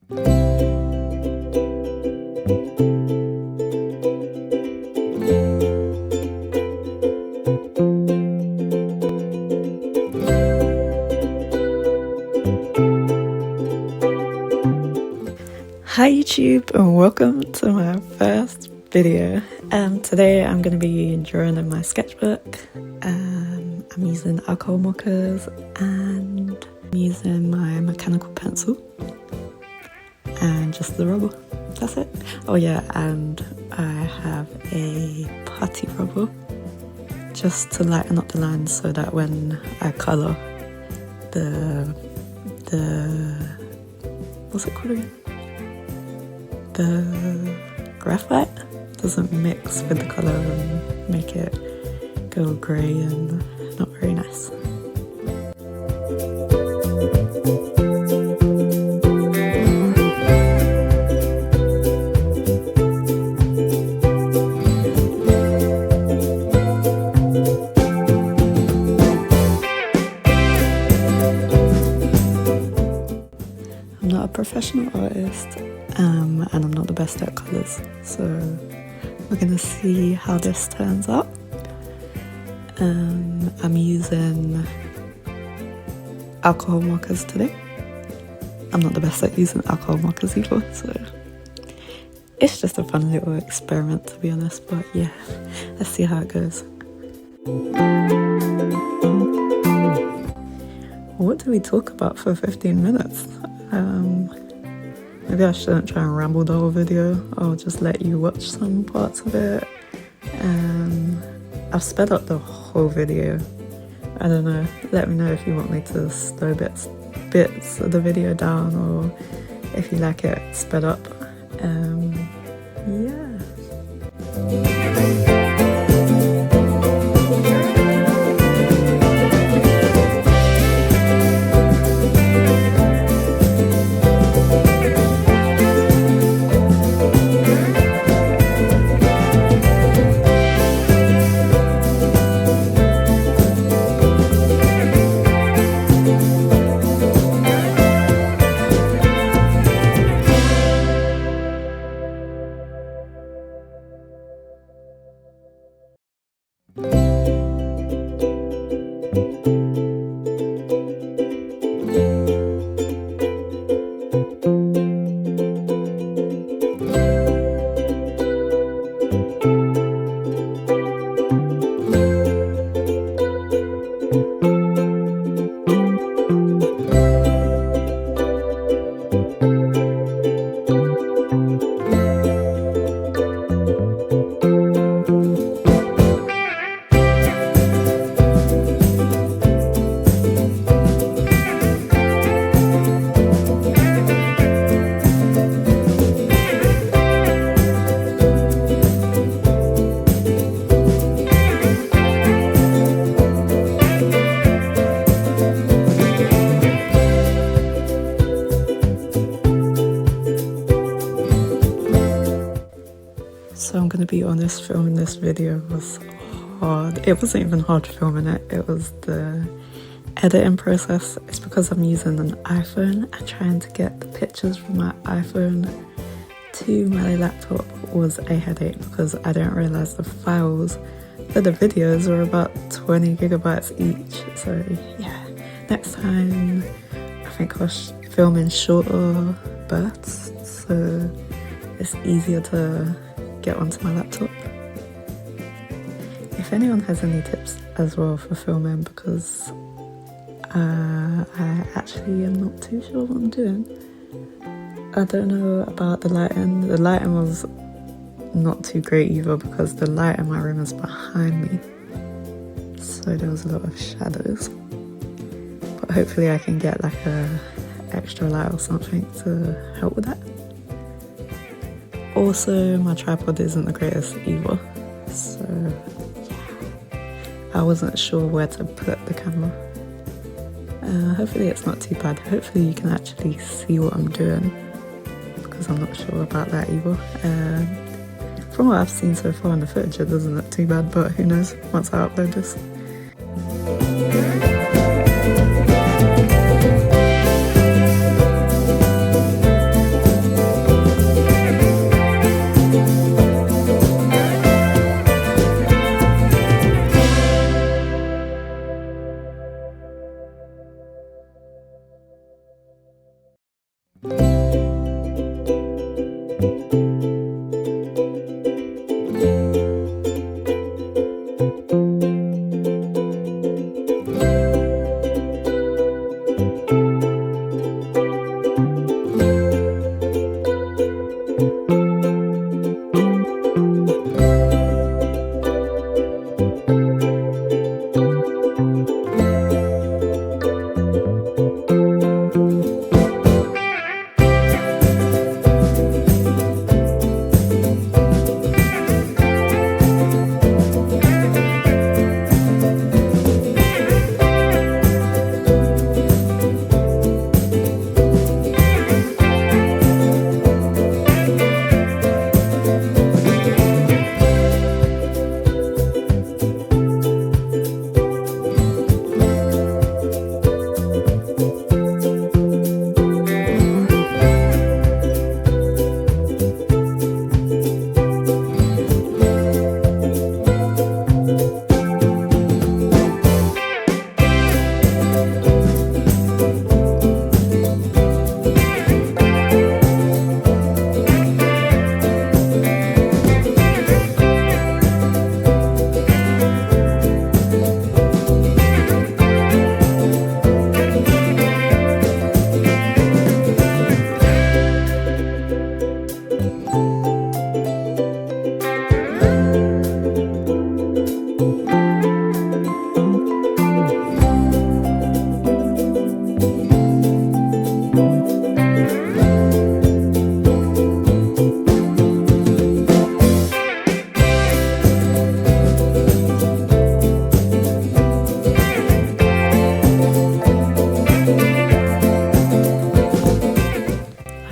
Hi YouTube, and welcome to my first video. Today I'm going to be drawing in my sketchbook. I'm using alcohol markers and I'm using my mechanical pencil and just the rubber. That's it. Oh yeah, and I have a putty rubber just to lighten up the lines so that when I colour the what's it called again? The graphite doesn't mix with the colour and make it go grey and not very nice. I'm not a professional artist, and I'm not the best at colours, so we're gonna see how this turns out. I'm using alcohol markers today. I'm not the best at using alcohol markers either, so it's just a fun little experiment, to be honest, but yeah, let's see how it goes. What do we talk about for 15 minutes? Maybe I shouldn't try and ramble the whole video. I'll just let you watch some parts of it. I've sped up the whole video. I don't know, let me know if you want me to slow bits of the video down, or if you like it sped up. Yeah. So I'm gonna be honest, filming this video was hard. It wasn't even hard filming it, it was the editing process. It's because I'm using an iPhone and trying to get the pictures from my iPhone to my laptop was a headache because I didn't realise the files for the videos were about 20 gigabytes each. So yeah, next time I think I'll film in shorter bursts so it's easier to get onto my laptop. If anyone has any tips as well for filming, because I actually am not too sure what I'm doing. I don't know about the lighting. The lighting was not too great either because the light in my room is behind me, so there was a lot of shadows, but hopefully I can get like a extra light or something to help with that. Also, my tripod isn't the greatest either, so yeah, I wasn't sure where to put the camera. Hopefully it's not too bad. Hopefully you can actually see what I'm doing, because I'm not sure about that either. From what I've seen so far in the footage, it doesn't look too bad, but who knows once I upload this.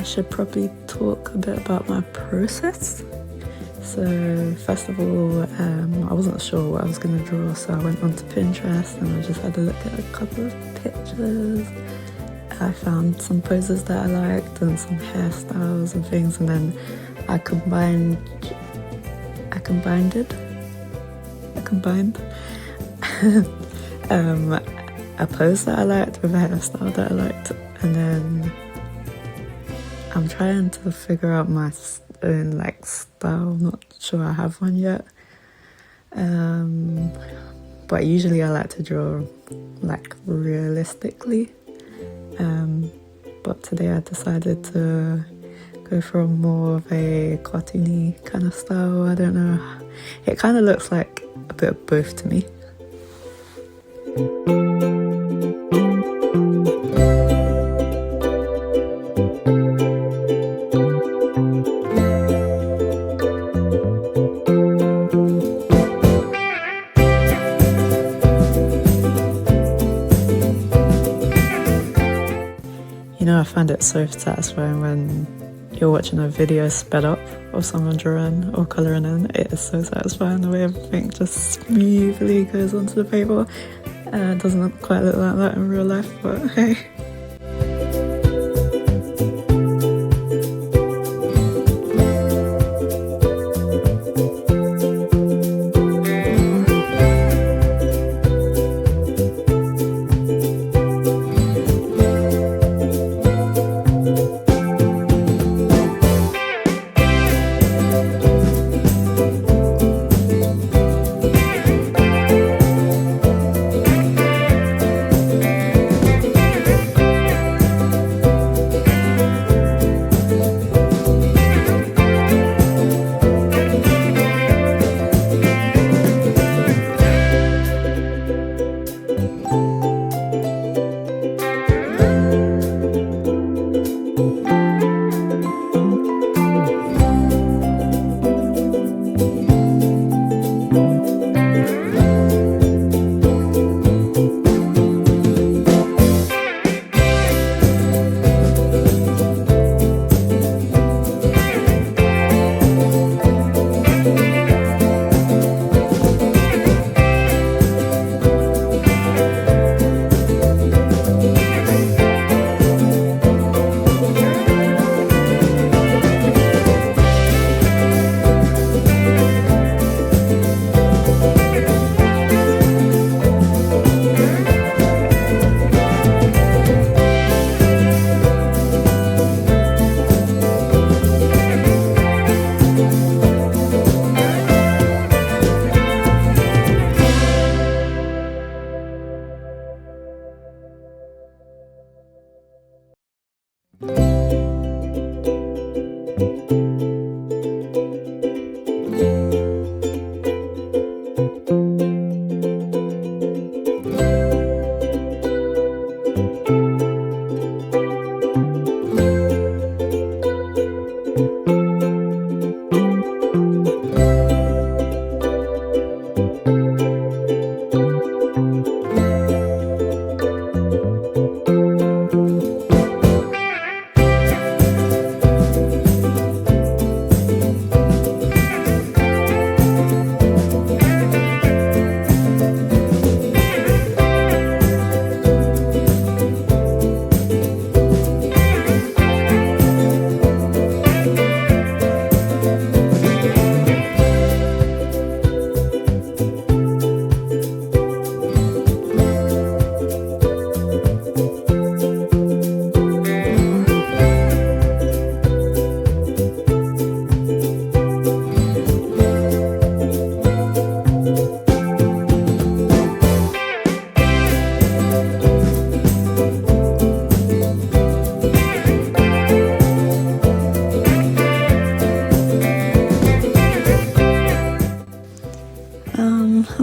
Should probably talk a bit about my process. So first of all, I wasn't sure what I was going to draw, so I went onto Pinterest and I just had a look at a couple of pictures. I found some poses that I liked and some hairstyles and things, and then I combined a pose that I liked with a hairstyle that I liked, and then I'm trying to figure out my own style. I'm not sure I have one yet, but usually I like to draw realistically, but today I decided to go for more of a cartoony kind of style. I don't know, it kind of looks like a bit of both to me. You know, I find it so satisfying when you're watching a video sped up of someone drawing or colouring in. It is so satisfying the way everything just smoothly goes onto the paper. It doesn't quite look like that in real life, but hey.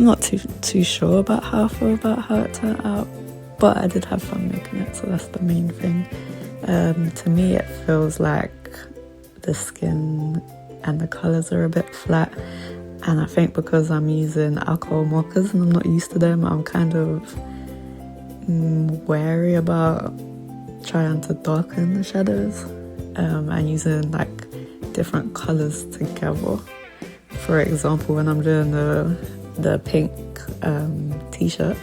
I'm not too sure about how I feel about how it turned out, but I did have fun making it, so that's the main thing. To me it feels like the skin and the colours are a bit flat, and I think because I'm using alcohol markers and I'm not used to them, I'm kind of wary about trying to darken the shadows and using like different colours together. For example, when I'm doing the pink t-shirt,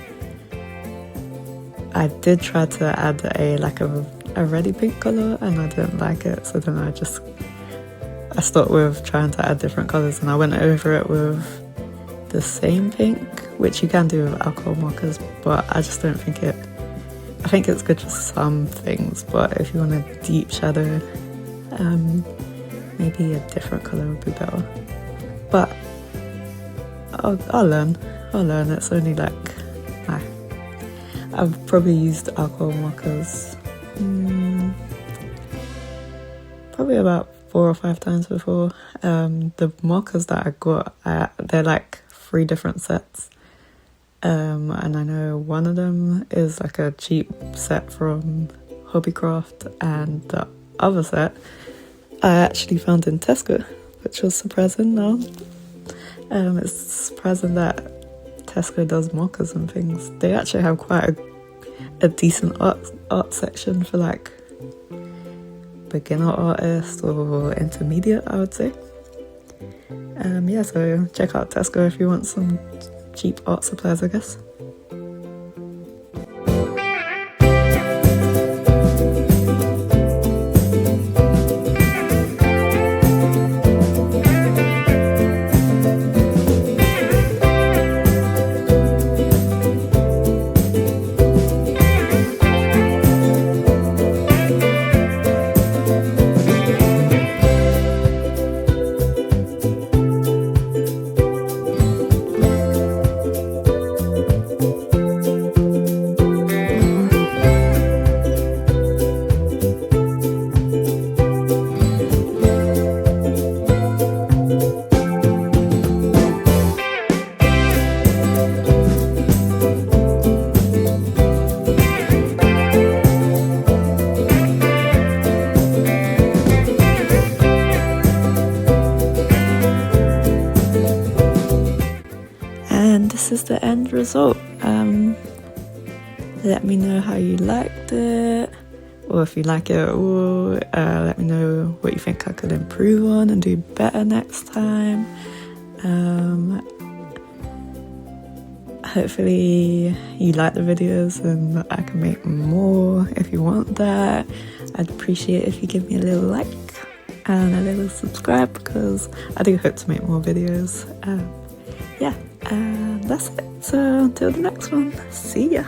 I did try to add a reddy pink colour and I didn't like it, so then I stopped with trying to add different colours and I went over it with the same pink, which you can do with alcohol markers, but I just don't think I think it's good for some things, but if you want a deep shadow, maybe a different colour would be better. But I'll learn. It's only like, I've probably used alcohol markers probably about 4 or 5 times before. The markers that I got, they're like 3 different sets. And I know one of them is like a cheap set from Hobbycraft, and the other set I actually found in Tesco, which was surprising now. It's surprising that Tesco does markers and things. They actually have quite a decent art section for like beginner artists or intermediate, I would say. Yeah, so check out Tesco if you want some cheap art supplies, I guess. And this is the end result. Let me know how you liked it, or if you like it at all. Let me know what you think I could improve on and do better next time. Hopefully you like the videos and I can make more. If you want that, I'd appreciate if you give me a little like and a little subscribe, because I do hope to make more videos. Yeah, that's it. So until the next one, see ya.